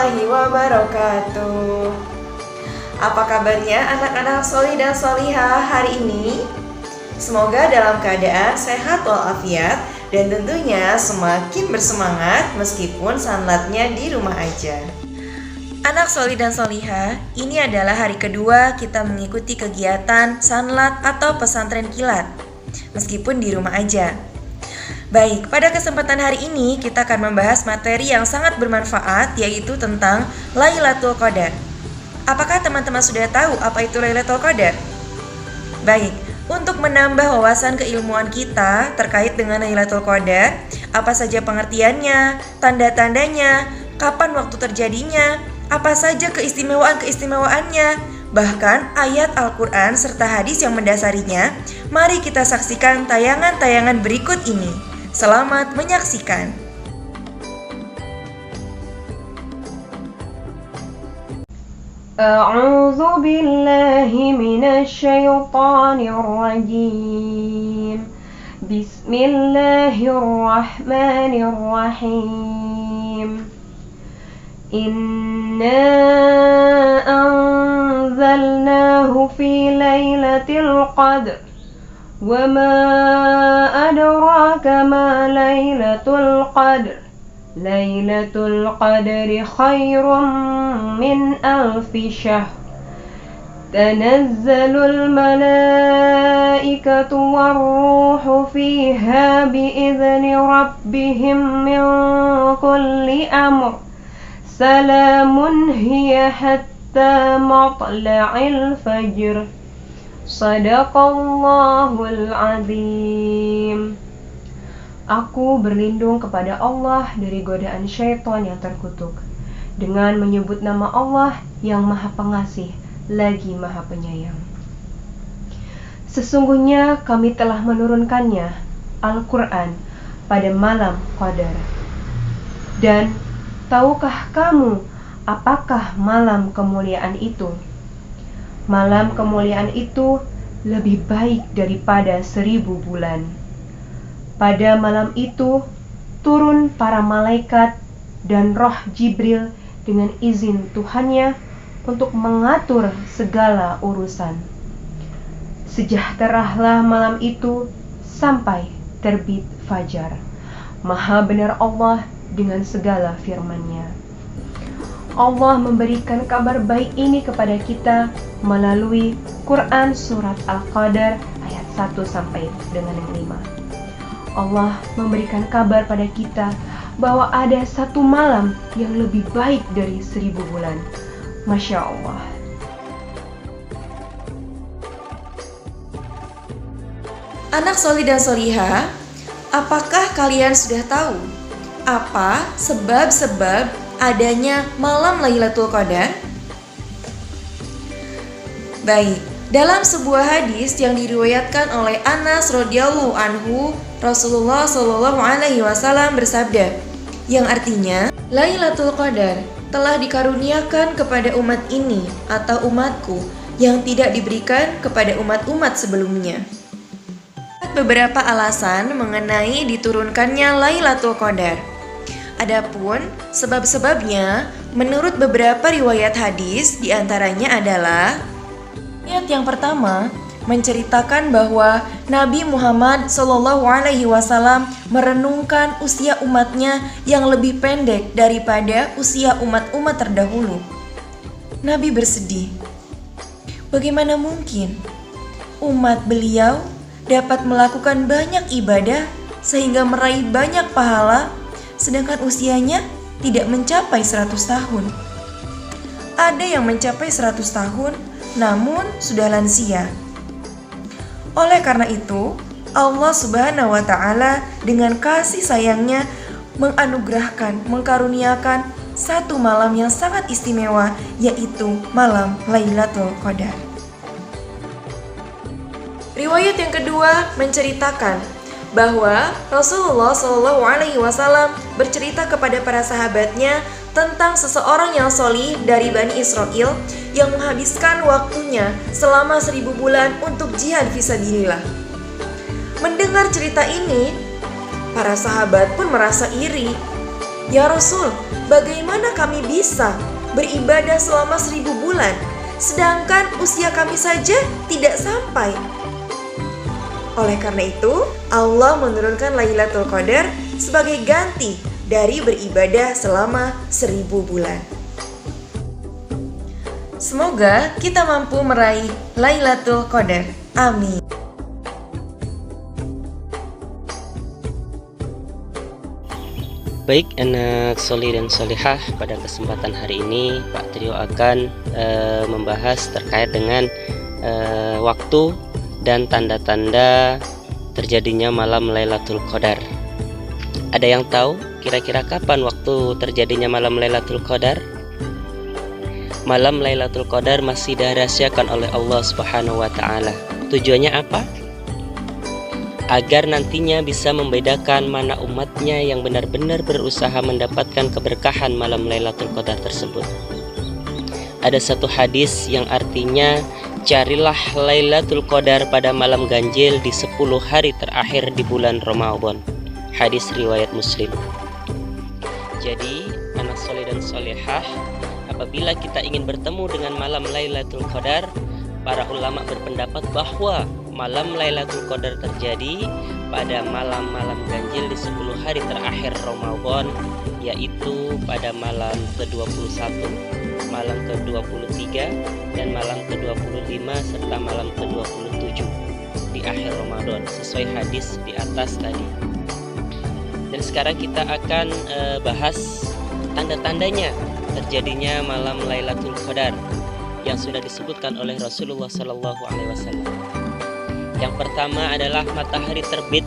warahmatullahi wabarakatuh. Apa kabarnya anak-anak solih dan solihah hari ini? Semoga dalam keadaan sehat walafiat dan tentunya semakin bersemangat meskipun sanlatnya di rumah aja. Anak solih dan solihah, ini adalah hari kedua kita mengikuti kegiatan sanlat atau pesantren kilat, meskipun di rumah aja. Baik, pada kesempatan hari ini kita akan membahas materi yang sangat bermanfaat, yaitu tentang Lailatul Qadar. Apakah teman-teman sudah tahu apa itu Lailatul Qadar? Baik, untuk menambah wawasan keilmuan kita terkait dengan Lailatul Qadar, apa saja pengertiannya, tanda-tandanya, kapan waktu terjadinya, apa saja keistimewaan-keistimewaannya, bahkan ayat Al-Quran serta hadis yang mendasarinya, mari kita saksikan tayangan-tayangan berikut ini. Selamat menyaksikan. A'udzu billahi minasy syaithanir rajim. Bismillahirrahmanirrahim. Inna anzalnahu fi lailatul qadr. وَمَا أَدْرَاكَ مَا لَيْلَةُ الْقَدْرِ لَيْلَةُ الْقَدْرِ خَيْرٌ مِّنْ أَلْفِ شَهْرٍ تَنَزَّلُ الْمَلَائِكَةُ وَالرُّوحُ فِيهَا بِإِذْنِ رَبِّهِمْ مِنْ كُلِّ أَمْرٍ سَلَامٌ هِيَ حَتَّى مَطْلَعِ الْفَجْرِ. Shadaqallahul azim. Aku berlindung kepada Allah dari godaan syaitan yang terkutuk dengan menyebut nama Allah yang Maha Pengasih lagi Maha Penyayang. Sesungguhnya kami telah menurunkannya, Al-Quran, pada malam Qadar. Dan tahukah kamu apakah malam kemuliaan itu? Malam kemuliaan itu lebih baik daripada 1000 bulan. Pada malam itu turun para malaikat dan roh Jibril dengan izin Tuhannya untuk mengatur segala urusan. Sejahteralah malam itu sampai terbit fajar. Maha benar Allah dengan segala firman-Nya. Allah memberikan kabar baik ini kepada kita melalui Quran surat Al-Qadar ayat 1 sampai dengan yang 5. Allah memberikan kabar pada kita bahwa ada satu malam yang lebih baik dari 1000 bulan. Masya Allah. Anak solih dan solihah, apakah kalian sudah tahu apa sebab-sebab adanya malam Lailatul Qadar? Baik, dalam sebuah hadis yang diriwayatkan oleh Anas radhiyallahu anhu, Rasulullah shallallahu alaihi wasallam bersabda, yang artinya Lailatul Qadar telah dikaruniakan kepada umat ini atau umatku yang tidak diberikan kepada umat-umat sebelumnya. Beberapa alasan mengenai diturunkannya Lailatul Qadar. Adapun sebab-sebabnya, menurut beberapa riwayat hadis, diantaranya adalah ayat yang pertama menceritakan bahwa Nabi Muhammad SAW merenungkan usia umatnya yang lebih pendek daripada usia umat-umat terdahulu. Nabi bersedih, bagaimana mungkin umat beliau dapat melakukan banyak ibadah sehingga meraih banyak pahala, sedangkan usianya tidak mencapai 100 tahun. Ada yang mencapai 100 tahun, namun sudah lansia. Oleh karena itu, Allah Subhanahu wa Ta'ala dengan kasih sayangnya mengkaruniakan satu malam yang sangat istimewa, yaitu malam Lailatul Qadar. Riwayat yang kedua menceritakan bahwa Rasulullah SAW bercerita kepada para sahabatnya tentang seseorang yang solih dari Bani Israel yang menghabiskan waktunya selama 1000 bulan untuk jihad fisabilillah. Mendengar cerita ini, para sahabat pun merasa iri. "Ya Rasul, bagaimana kami bisa beribadah selama 1000 bulan, sedangkan usia kami saja tidak sampai?" Oleh karena itu, Allah menurunkan Lailatul Qadar sebagai ganti dari beribadah selama 1000 bulan. Semoga kita mampu meraih Lailatul Qadar. Amin. Baik anak solih dan solihah, pada kesempatan hari ini Pak Trio akan membahas terkait dengan waktu dan tanda-tanda terjadinya malam Lailatul Qadar. Ada yang tahu kira-kira kapan waktu terjadinya malam Lailatul Qadar? Malam Lailatul Qadar masih dirahasiakan oleh Allah Subhanahu wa taala. Tujuannya apa? Agar nantinya bisa membedakan mana umatnya yang benar-benar berusaha mendapatkan keberkahan malam Lailatul Qadar tersebut. Ada satu hadis yang artinya, carilah Lailatul Qadar pada malam ganjil di 10 hari terakhir di bulan Ramadan. Hadis riwayat Muslim. Jadi, anak soleh dan solehah, apabila kita ingin bertemu dengan malam Lailatul Qadar, para ulama berpendapat bahwa malam Lailatul Qadar terjadi pada malam-malam ganjil di 10 hari terakhir Ramadan, yaitu pada malam ke-21, malam ke-23, dan malam ke-25 serta malam ke-27 di akhir Ramadan, sesuai hadis di atas tadi. Dan sekarang kita akan bahas tanda-tandanya terjadinya malam Lailatul Qadar yang sudah disebutkan oleh Rasulullah SAW. Yang pertama adalah matahari terbit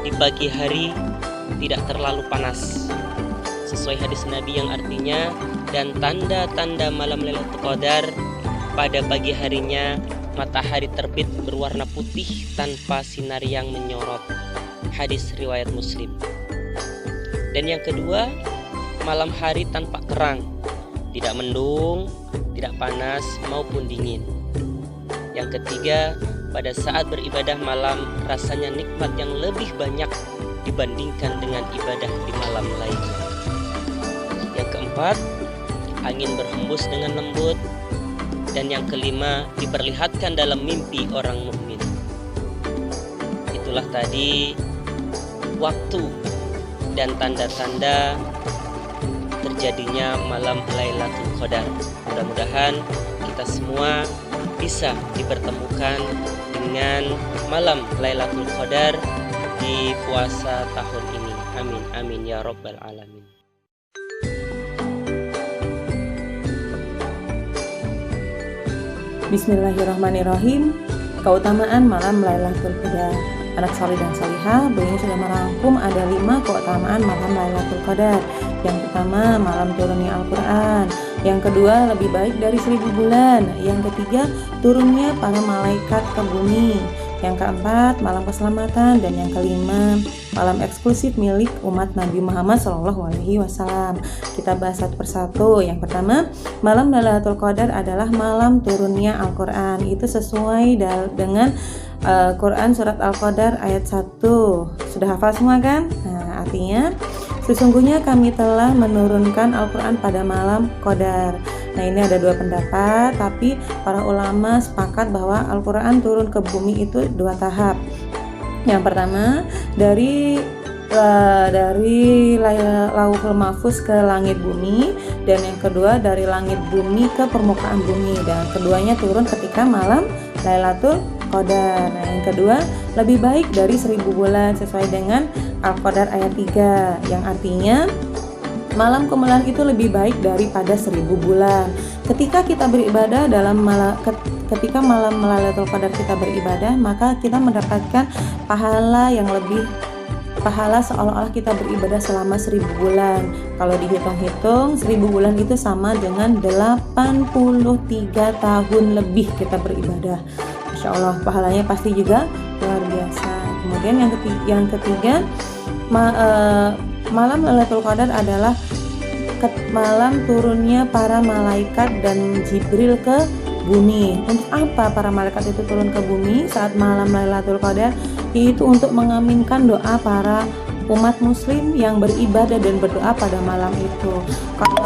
di pagi hari tidak terlalu panas, sesuai hadis Nabi yang artinya, dan tanda-tanda malam Lailatul Qadar pada pagi harinya matahari terbit berwarna putih tanpa sinar yang menyorot. Hadis riwayat Muslim. Dan yang kedua, malam hari tanpa terang, tidak mendung, tidak panas maupun dingin. Yang ketiga, pada saat beribadah malam rasanya nikmat yang lebih banyak dibandingkan dengan ibadah di malam lainnya. Yang keempat, angin berhembus dengan lembut. Dan yang kelima, diperlihatkan dalam mimpi orang mukmin. Itulah tadi waktu dan tanda-tanda terjadinya malam Lailatul Qadar. Mudah-mudahan kita semua bisa dipertemukan dengan malam Lailatul Qadar di puasa tahun ini. Amin amin ya rabbal alamin. Bismillahirrahmanirrahim. Keutamaan malam Lailatul Qadar. Anak soleh dan solihah, Bu ini sudah merangkum ada 5 keutamaan malam Lailatul Qadar. Yang pertama, malam turunnya Al-Quran. Yang kedua, lebih baik dari 1000 bulan. Yang ketiga, turunnya para malaikat ke bumi. Yang keempat, malam keselamatan. Dan yang kelima, malam eksklusif milik umat Nabi Muhammad SAW. Kita bahas satu persatu. Yang pertama, malam Lailatul Qadar adalah malam turunnya Al-Quran. Itu sesuai dengan Quran surat Al-Qadar ayat 1. Sudah hafal semua kan? Nah, artinya sesungguhnya kami telah menurunkan Al-Quran pada malam Qadar. Nah, ini ada 2 pendapat, tapi para ulama sepakat bahwa Al-Quran turun ke bumi itu 2 tahap. Yang pertama, dari Lauhul Mahfuz ke langit bumi, dan yang kedua dari langit bumi ke permukaan bumi, dan keduanya turun ketika malam Lailatul Qadar. Nah, yang kedua, lebih baik dari 1000 bulan sesuai dengan Al-Qadar ayat 3, yang artinya malam kemuliaan itu lebih baik daripada 1000 bulan. Ketika kita beribadah ketika malam Lailatul Qadar kita beribadah, maka kita mendapatkan pahala yang lebih, pahala seolah-olah kita beribadah selama 1000 bulan. Kalau dihitung-hitung, 1000 bulan itu sama dengan 83 tahun lebih kita beribadah. Masya Allah, pahalanya pasti juga luar biasa. Kemudian yang ketiga, malam Lailatul Qadar adalah malam turunnya para malaikat dan Jibril ke bumi. Untuk apa para malaikat itu turun ke bumi saat malam Lailatul Qadar? Yaitu untuk mengaminkan doa para umat muslim yang beribadah dan berdoa pada malam itu. Kalau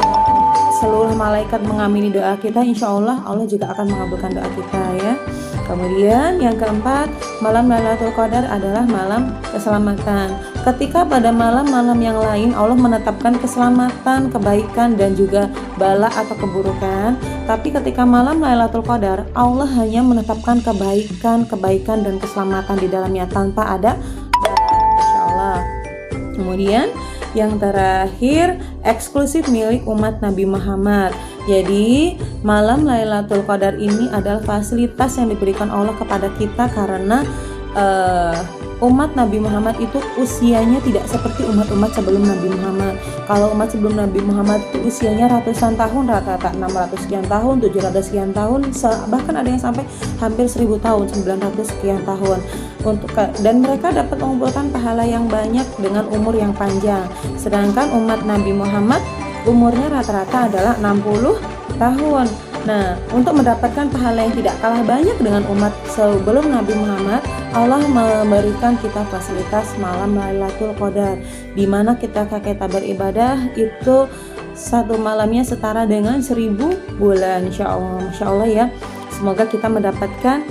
seluruh malaikat mengamini doa kita, insya Allah Allah juga akan mengabulkan doa kita ya. Kemudian yang keempat, malam Lailatul Qadar adalah malam keselamatan. Ketika pada malam-malam yang lain Allah menetapkan keselamatan, kebaikan dan juga bala atau keburukan, tapi ketika malam Lailatul Qadar Allah hanya menetapkan kebaikan dan keselamatan di dalamnya tanpa ada bala, insya Allah. Kemudian yang terakhir, eksklusif milik umat Nabi Muhammad. Jadi malam Lailatul Qadar ini adalah fasilitas yang diberikan Allah kepada kita karena umat Nabi Muhammad itu usianya tidak seperti umat-umat sebelum Nabi Muhammad. Kalau umat sebelum Nabi Muhammad itu usianya ratusan tahun, rata-rata 600 sekian tahun, 700 sekian tahun, bahkan ada yang sampai hampir 1000 tahun, 900 sekian tahun. Dan mereka dapat mengumpulkan pahala yang banyak dengan umur yang panjang. Sedangkan umat Nabi Muhammad umurnya rata-rata adalah 60 tahun. Nah, untuk mendapatkan pahala yang tidak kalah banyak dengan umat sebelum Nabi Muhammad, Allah memberikan kita fasilitas malam Lailatul Qadar, di mana kita beribadah itu satu malamnya setara dengan 1000 bulan, insya Allah ya. Semoga kita mendapatkan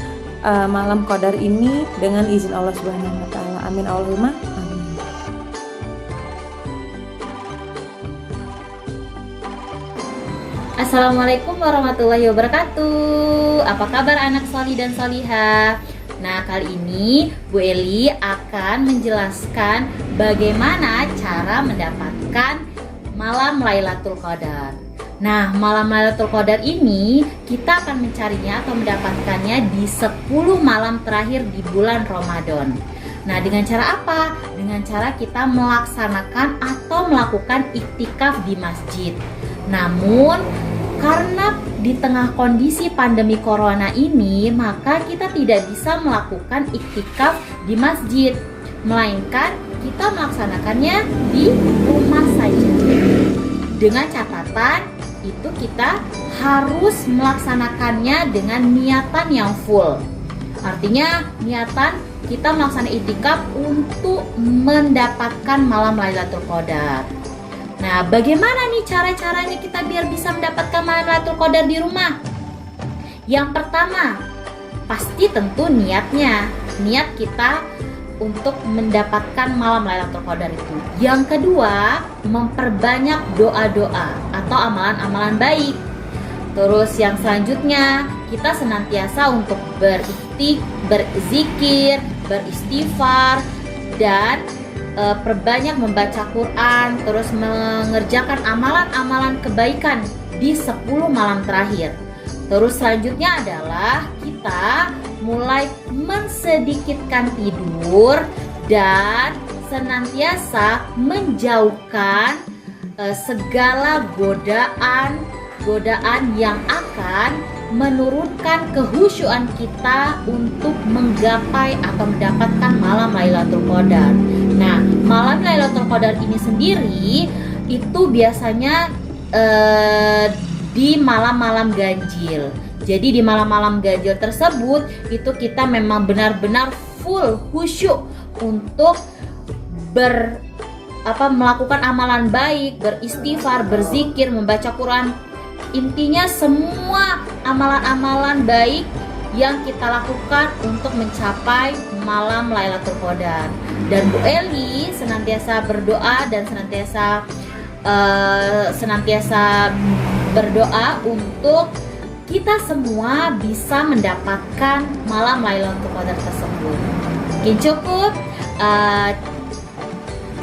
malam Qadar ini dengan izin Allah Subhanahu wa taala. Amin Allahumma amin. Assalamualaikum warahmatullahi wabarakatuh. Apa kabar anak solih dan solihah? Nah, kali ini Bu Eli akan menjelaskan bagaimana cara mendapatkan malam Lailatul Qadar. Nah, malam Lailatul Qadar ini kita akan mencarinya atau mendapatkannya di 10 malam terakhir di bulan Ramadan. Nah, dengan cara apa? Dengan cara kita melaksanakan atau melakukan iktikaf di masjid. Namun, karena di tengah kondisi pandemi corona ini, maka kita tidak bisa melakukan iktikaf di masjid, melainkan kita melaksanakannya di rumah saja. Dengan catatan, itu kita harus melaksanakannya dengan niatan yang full. Artinya, niatan kita melaksanakan iktikaf untuk mendapatkan malam Lailatul Qadar. Nah, bagaimana nih cara-caranya kita biar bisa mendapatkan malam Lailatul Qadar di rumah? Yang pertama, pasti tentu niatnya. Niat kita untuk mendapatkan malam Lailatul Qadar itu. Yang kedua, memperbanyak doa-doa atau amalan-amalan baik. Terus yang selanjutnya, kita senantiasa untuk berzikir, beristighfar, dan perbanyak membaca Quran, terus mengerjakan amalan-amalan kebaikan di 10 malam terakhir. Terus selanjutnya adalah kita mulai mensedikitkan tidur dan senantiasa menjauhkan segala godaan yang akan menurunkan kehusyuan kita untuk menggapai atau mendapatkan malam Lailatul Qadar. Nah, malam Lailatul Qadar ini sendiri itu biasanya di malam-malam ganjil. Jadi di malam-malam ganjil tersebut itu kita memang benar-benar full khusyuk untuk melakukan amalan baik, beristighfar, berzikir, membaca Quran. Intinya semua amalan-amalan baik yang kita lakukan untuk mencapai malam Lailatul Qadar. Dan Bu Eli senantiasa berdoa dan senantiasa berdoa untuk kita semua bisa mendapatkan malam Lailatul Qadar tersebut. Mungkin cukup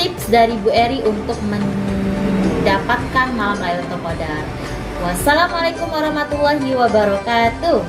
tips dari Bu Eri untuk mendapatkan malam Lailatul Qadar. Wassalamualaikum warahmatullahi wabarakatuh.